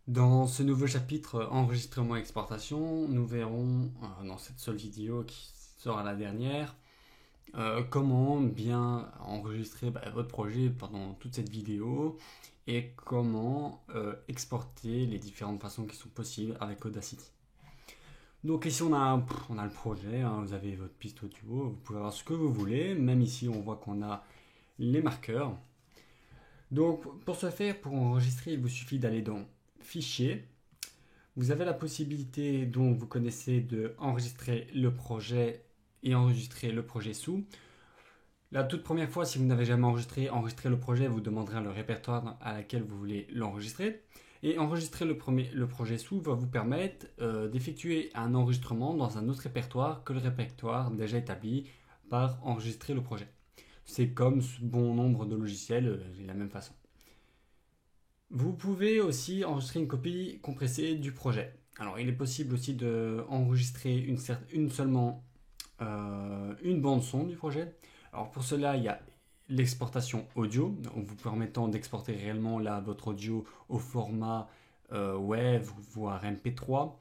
Dans ce nouveau chapitre enregistrement et exportation, nous verrons dans cette seule vidéo qui sera la dernière comment bien enregistrer votre projet pendant toute cette vidéo et comment exporter les différentes façons qui sont possibles avec Audacity. Donc ici on a le projet, hein, vous avez votre piste audio, vous pouvez avoir ce que vous voulez, même ici on voit qu'on a les marqueurs. Donc pour ce faire, pour enregistrer, il vous suffit d'aller dans Fichier. Vous avez la possibilité, donc vous connaissez, de enregistrer le projet et enregistrer le projet sous. La toute première fois, si vous n'avez jamais enregistré le projet, vous demanderez le répertoire à laquelle vous voulez l'enregistrer. Et enregistrer le projet sous va vous permettre d'effectuer un enregistrement dans un autre répertoire que le répertoire déjà établi par enregistrer le projet. C'est comme bon nombre de logiciels de la même façon. Vous pouvez aussi enregistrer une copie compressée du projet. Alors, il est possible aussi d'enregistrer seulement une bande son du projet. Alors, pour cela, il y a l'exportation audio, vous permettant d'exporter réellement là, votre audio au format WAV, voire MP3.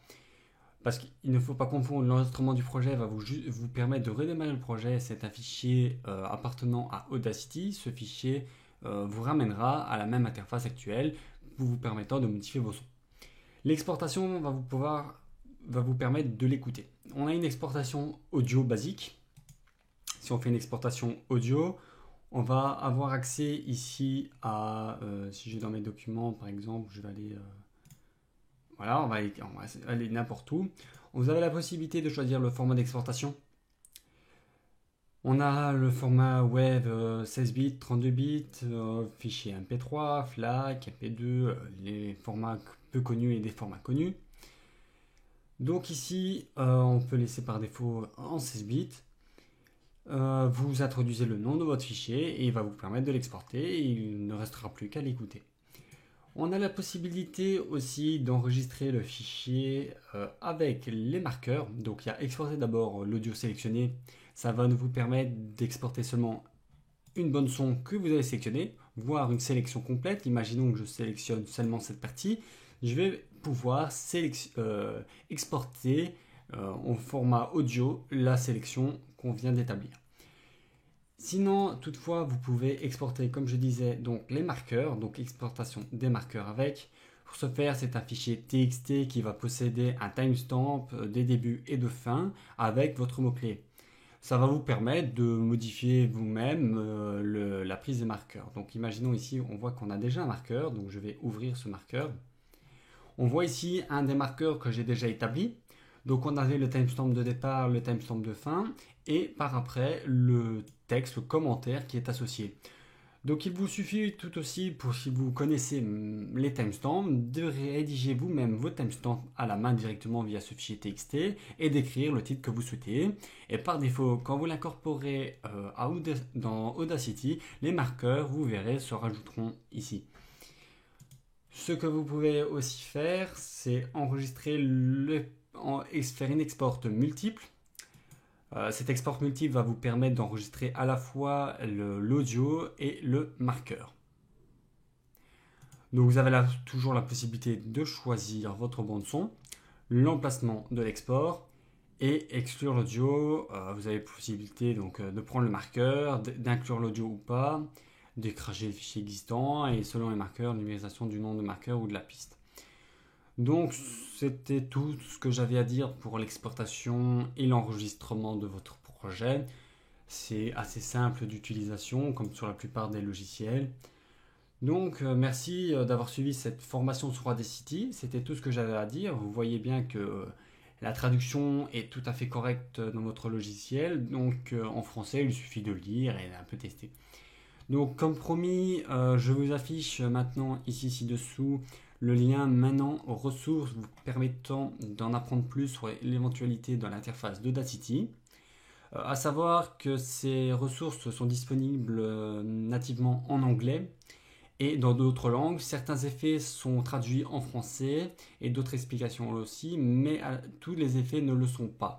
Parce qu'il ne faut pas confondre, l'enregistrement du projet va vous permettre de redémarrer le projet. C'est un fichier appartenant à Audacity. Ce fichier vous ramènera à la même interface actuelle, vous permettant de modifier vos sons. L'exportation va vous permettre de l'écouter. On a une exportation audio basique. Si on fait une exportation audio, on va avoir accès ici à, si je vais dans mes documents par exemple, je vais aller, voilà, on va aller n'importe où. Vous avez la possibilité de choisir le format d'exportation. On a le format web 16 bits, 32 bits, fichier MP3, FLAC, MP2, les formats peu connus et des formats connus. Donc ici, on peut laisser par défaut en 16 bits. Vous introduisez le nom de votre fichier et il va vous permettre de l'exporter et il ne restera plus qu'à l'écouter. On a la possibilité aussi d'enregistrer le fichier avec les marqueurs. Donc il y a exporter d'abord l'audio sélectionné. Ça va vous permettre d'exporter seulement une bande son que vous avez sélectionnée, voire une sélection complète. Imaginons que je sélectionne seulement cette partie. Je vais pouvoir exporter en format audio la sélection qu'on vient d'établir. Sinon, toutefois, vous pouvez exporter, comme je disais, donc les marqueurs, donc exportation des marqueurs avec. Pour ce faire, c'est un fichier TXT qui va posséder un timestamp des débuts et de fin avec votre mot-clé. Ça va vous permettre de modifier vous-même la prise des marqueurs. Donc imaginons ici, on voit qu'on a déjà un marqueur, donc je vais ouvrir ce marqueur. On voit ici un des marqueurs que j'ai déjà établi. Donc on avait le timestamp de départ, le timestamp de fin, et par après le texte, le commentaire qui est associé. Donc il vous suffit tout aussi, pour si vous connaissez les timestamps, de rédiger vous-même vos timestamps à la main directement via ce fichier TXT et d'écrire le titre que vous souhaitez. Et par défaut, quand vous l'incorporez dans Audacity, les marqueurs, vous verrez, se rajouteront ici. Ce que vous pouvez aussi faire, c'est enregistrer faire une export multiple. Cet export multiple va vous permettre d'enregistrer à la fois l'audio et le marqueur. Donc vous avez toujours la possibilité de choisir votre bande son, l'emplacement de l'export et exclure l'audio. Vous avez la possibilité donc, de prendre le marqueur, d'inclure l'audio ou pas, d'écraser le fichier existant et selon les marqueurs, numérisation du nom de marqueur ou de la piste. Donc c'était tout ce que j'avais à dire pour l'exportation et l'enregistrement de votre projet. C'est assez simple d'utilisation comme sur la plupart des logiciels. Donc merci d'avoir suivi cette formation sur Audacity. C'était tout ce que j'avais à dire. Vous voyez bien que la traduction est tout à fait correcte dans votre logiciel. Donc en français, il suffit de lire et un peu tester. Donc comme promis, je vous affiche maintenant ici ci-dessous le lien maintenant aux ressources vous permettant d'en apprendre plus sur l'éventualité dans l'interface d'Audacity. À savoir que ces ressources sont disponibles nativement en anglais et dans d'autres langues. Certains effets sont traduits en français et d'autres explications aussi, mais tous les effets ne le sont pas.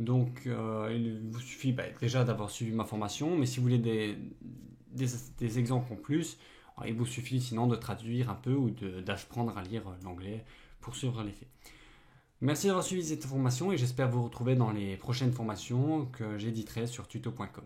Donc il vous suffit déjà d'avoir suivi ma formation, mais si vous voulez des exemples en plus, Alors, il vous suffit sinon de traduire un peu ou d'apprendre à lire l'anglais pour suivre les faits. Merci d'avoir suivi cette formation et j'espère vous retrouver dans les prochaines formations que j'éditerai sur tuto.com.